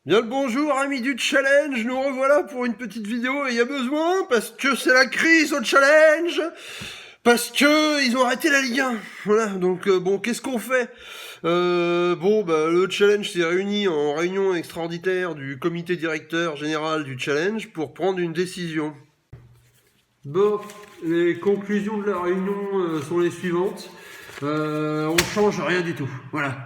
Bien le bonjour amis du challenge, nous revoilà pour une petite vidéo et il y a besoin parce que c'est la crise au challenge, parce que ils ont arrêté la Ligue 1. Voilà, donc bon, qu'est-ce qu'on fait? Le challenge s'est réuni en réunion extraordinaire du comité directeur général du challenge pour prendre une décision. Bon, les conclusions de la réunion sont les suivantes. On change rien du tout, voilà.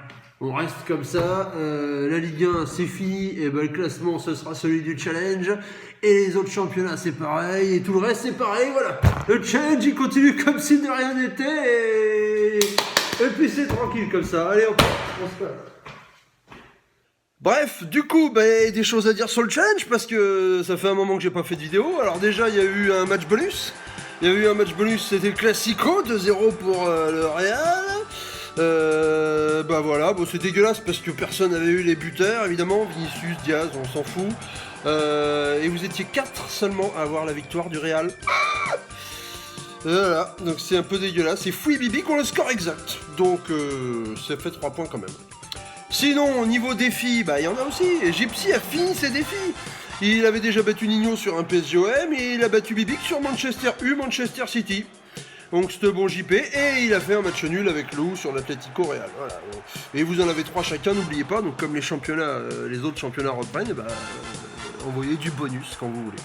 On reste comme ça, la Ligue 1 c'est fini, et ben le classement ce sera celui du challenge, et les autres championnats c'est pareil, et tout le reste c'est pareil, voilà. Le challenge il continue comme si de rien n'était, et puis c'est tranquille comme ça, allez on se passe. Bref, du coup, des choses à dire sur le challenge, parce que ça fait un moment que j'ai pas fait de vidéo. Alors déjà, il y a eu un match bonus. C'était le Classico, 2-0 pour le Real. C'est dégueulasse parce que personne n'avait eu les buteurs, évidemment. Vinicius, Diaz, on s'en fout. Et vous étiez 4 seulement à avoir la victoire du Real. Voilà, donc c'est un peu dégueulasse. C'est Fouy Bibi qui ont le score exact. Donc ça fait 3 points quand même. Sinon, au niveau défi, il y en a aussi. Et Gypsy a fini ses défis. Il avait déjà battu Nino sur un PSGOM et il a battu Bibic sur Manchester City. Donc c'était bon JP. Et il a fait un match nul avec Lou sur l'Atlético Real. Voilà. Et vous en avez 3 chacun, n'oubliez pas. Donc comme les championnats, les autres championnats reprennent, envoyez du bonus quand vous voulez.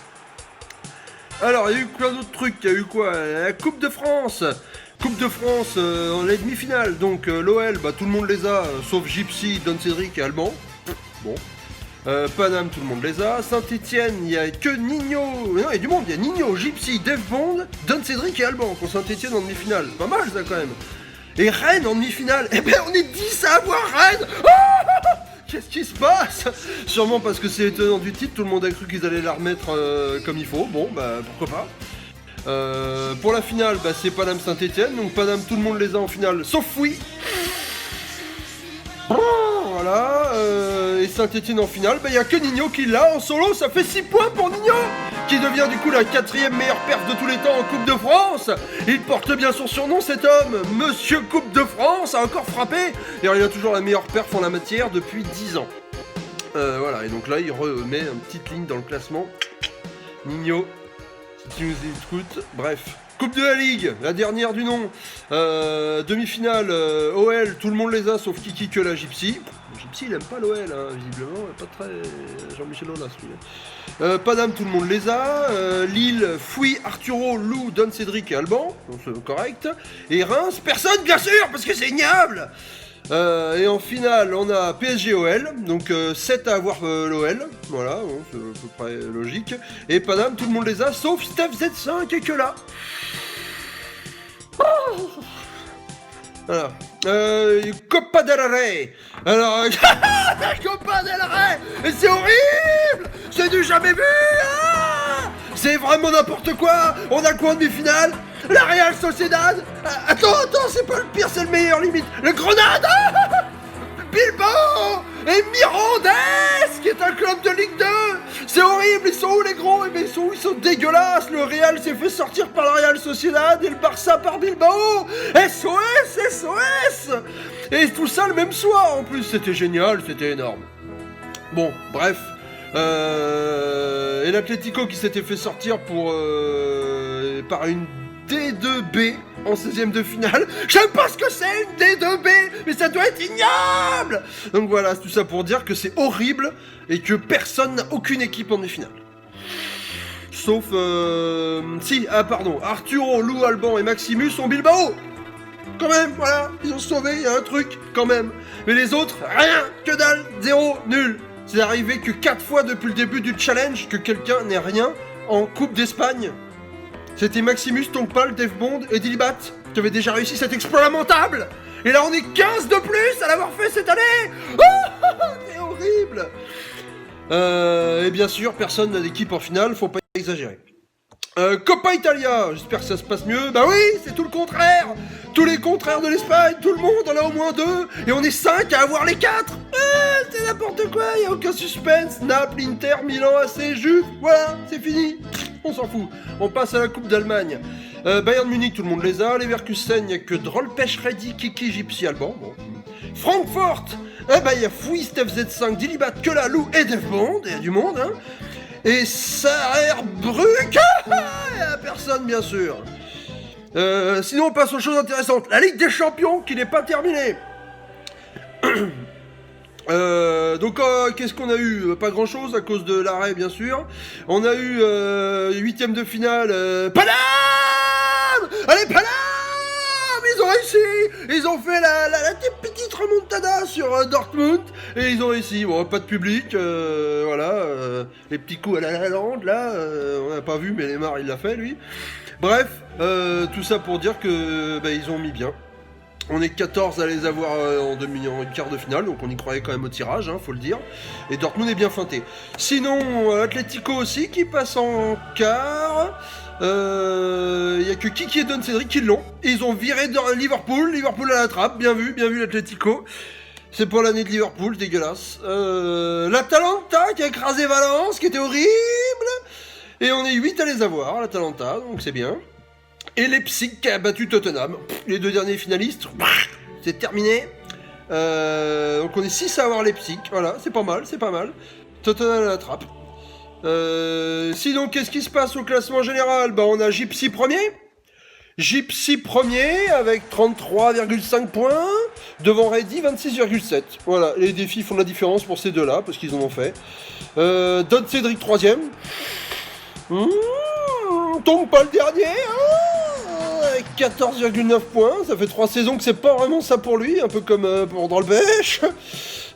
Alors, il y a eu plein d'autres trucs. Il y a eu quoi? La Coupe de France. Coupe de France en la demi-finale, donc l'OL, tout le monde les a, sauf Gypsy, Don Cédric et Alban. Bon. Paname, tout le monde les a. Saint-Etienne, il n'y a que Nino. Non, il y a du monde, il y a Nino, Gypsy, Dave Bond, Don Cédric et Alban pour Saint-Etienne en demi-finale. Pas mal ça quand même. Et Rennes en demi-finale. On est 10 à avoir Rennes. Qu'est-ce qui se passe? Sûrement parce que c'est étonnant du titre, tout le monde a cru qu'ils allaient la remettre comme il faut. Bon, pourquoi pas. Pour la finale, c'est Paname Saint-Etienne, donc Paname tout le monde les a en finale, sauf Fouy. Voilà, et Saint-Etienne en finale, il n'y a que Nino qui l'a en solo, ça fait 6 points pour Nino, qui devient du coup la 4ème meilleure perf de tous les temps en Coupe de France. Il porte bien son surnom cet homme, Monsieur Coupe de France, a encore frappé, et il a toujours la meilleure perf en la matière depuis 10 ans. Voilà, et donc là il remet une petite ligne dans le classement. Nino, qui nous écoute, bref. Coupe de la Ligue, la dernière du nom. Demi-finale, OL, tout le monde les a, sauf Kiki que la Gypsy. Gypsy, il aime pas l'OL, visiblement, pas très Jean-Michel Aulas, lui. Paname, tout le monde les a. Lille, Fouy, Arturo, Lou, Don Cédric et Alban, donc c'est correct. Et Reims, personne, bien sûr, parce que c'est ignoble. Et en finale, on a PSG-OL, donc 7 à avoir l'OL, voilà, c'est à peu près logique. Et Paname, tout le monde les a, sauf Steph Z5 et que là. Voilà. Copa del Rey. Alors, Copa del Rey, et c'est horrible, c'est du jamais vu. C'est vraiment n'importe quoi. On a quoi en demi-finale? La Real Sociedad. Attends, c'est pas le pire, c'est le meilleur limite. Le Grenade. Bilbao et Mirandés, qui est un club de Ligue 2. C'est horrible, ils sont où les gros? Ils sont dégueulasses. Le Real s'est fait sortir par la Real Sociedad et le Barça par Bilbao. SOS. Et tout ça le même soir en plus, c'était génial, c'était énorme. Bon, bref. Et l'Atlético qui s'était fait sortir par une D2B en 16ème de finale. Je sais pas ce que c'est une D2B, mais ça doit être ignoble. Donc voilà, c'est tout ça pour dire que c'est horrible et que personne n'a aucune équipe en demi-finale. Sauf Arturo, Lou, Alban et Maximus sont Bilbao. Quand même, voilà, ils ont sauvé, il y a un truc, quand même. Mais les autres, rien, que dalle, 0, nul. C'est arrivé que 4 fois depuis le début du challenge que quelqu'un n'ait rien en Coupe d'Espagne. C'était Maximus, Tongpal, Dave Bond et Dilibat qui avaient déjà réussi cet exploit lamentable. Et là on est 15 de plus à l'avoir fait cette année. C'est horrible. Et bien sûr, personne n'a d'équipe en finale, faut pas exagérer. Coppa Italia, j'espère que ça se passe mieux. Oui, c'est tout le contraire. Tous les contraires de l'Espagne, tout le monde en a au moins 2. Et on est 5 à avoir les 4. C'est n'importe quoi, y a aucun suspense. Naples, Inter, Milan, AC, Juve, voilà, c'est fini. On s'en fout. On passe à la Coupe d'Allemagne. Bayern Munich, tout le monde les a. Leverkusen, il n'y a que Droll, Pêche, Reddy, Kiki, Gypsy, Alban. Bon. Francfort, eh ben il y a Fouist FZ5, Dilibat, Kela, Lou et Devbond, il y a du monde, hein. Et Saarbrück, il y a personne bien sûr. Sinon on passe aux choses intéressantes. La Ligue des Champions qui n'est pas terminée. Donc qu'est-ce qu'on a eu? Pas grand chose à cause de l'arrêt bien sûr. On a eu 8ème de finale Paname. Allez Paname. Ils ont réussi. Ils ont fait la petite remontada sur Dortmund. Et ils ont réussi. Bon, pas de public. Voilà. Les petits coups à la lande là. On n'a pas vu mais Lemar il l'a fait lui. Bref. Tout ça pour dire que ils ont mis bien. On est 14 à les avoir en quart de finale, donc on y croyait quand même au tirage, hein, faut le dire. Et Dortmund est bien feinté. Sinon, Atlético aussi qui passe en quart. Il n'y a que Kiki et Don Cédric qui l'ont. Ils ont viré Liverpool. Liverpool à la trappe. Bien vu l'Atlético. C'est pour l'année de Liverpool, dégueulasse. L'Atalanta qui a écrasé Valence, qui était horrible. Et on est 8 à les avoir, l'Atalanta, donc c'est bien. Et Leipzig qui a battu Tottenham. Les deux derniers finalistes, c'est terminé. Donc on est 6 à avoir Leipzig. Voilà, c'est pas mal. Tottenham à la trappe. Sinon, qu'est-ce qui se passe au classement général? On a Gypsy premier. Gypsy premier avec 33,5 points. Devant Reddy, 26,7. Voilà, les défis font la différence pour ces deux-là, parce qu'ils en ont fait. Don Cédric troisième. Tombe pas le dernier, avec 14,9 points, ça fait 3 saisons que c'est pas vraiment ça pour lui, un peu comme pour Drolbech.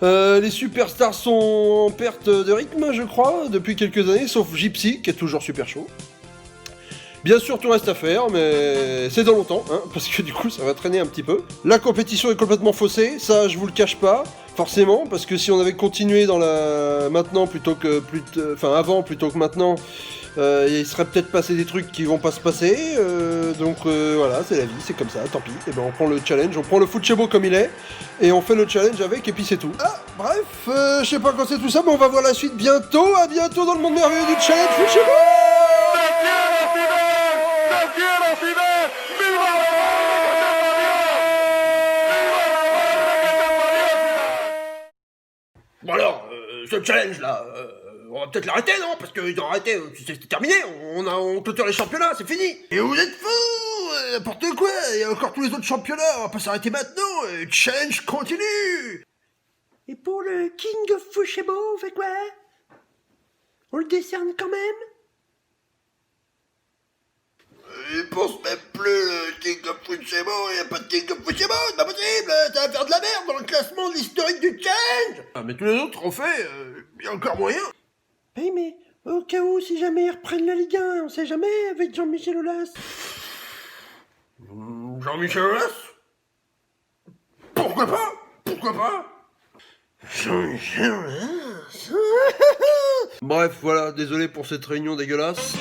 Les superstars sont en perte de rythme, je crois, depuis quelques années, sauf Gypsy, qui est toujours super chaud. Bien sûr, tout reste à faire, mais c'est dans longtemps, hein, parce que du coup, ça va traîner un petit peu. La compétition est complètement faussée, ça, je vous le cache pas, forcément, parce que si on avait continué dans la maintenant avant plutôt que maintenant, il serait peut-être passé des trucs qui vont pas se passer, donc voilà, c'est la vie, c'est comme ça, tant pis. Et on prend le challenge, on prend le Futchebo comme il est, et on fait le challenge avec, et puis c'est tout. Bref, je sais pas quand c'est tout ça, mais on va voir la suite bientôt. À bientôt dans le monde merveilleux du challenge Futchebo. Bon alors, ce challenge là, on va peut-être l'arrêter, non? Parce qu'ils ont arrêté, c'est terminé, on clôture les championnats, c'est fini. Et vous êtes fous, n'importe quoi, il y a encore tous les autres championnats, on va pas s'arrêter maintenant, le challenge continue. Et pour le King of Fushebo, on fait quoi? On le décerne quand même? Je pense même plus le King of Fushebo, il n'y a pas de King of Fushebo, c'est pas possible, ça va faire de la merde dans le classement de l'historique du challenge. Mais tous les autres ont fait, il y a encore moyen. Oui, mais au cas où, si jamais ils reprennent la Ligue 1, on sait jamais avec Jean-Michel Aulas. Jean-Michel Aulas? Pourquoi pas? Jean-Michel Aulas. Bref, voilà, désolé pour cette réunion dégueulasse.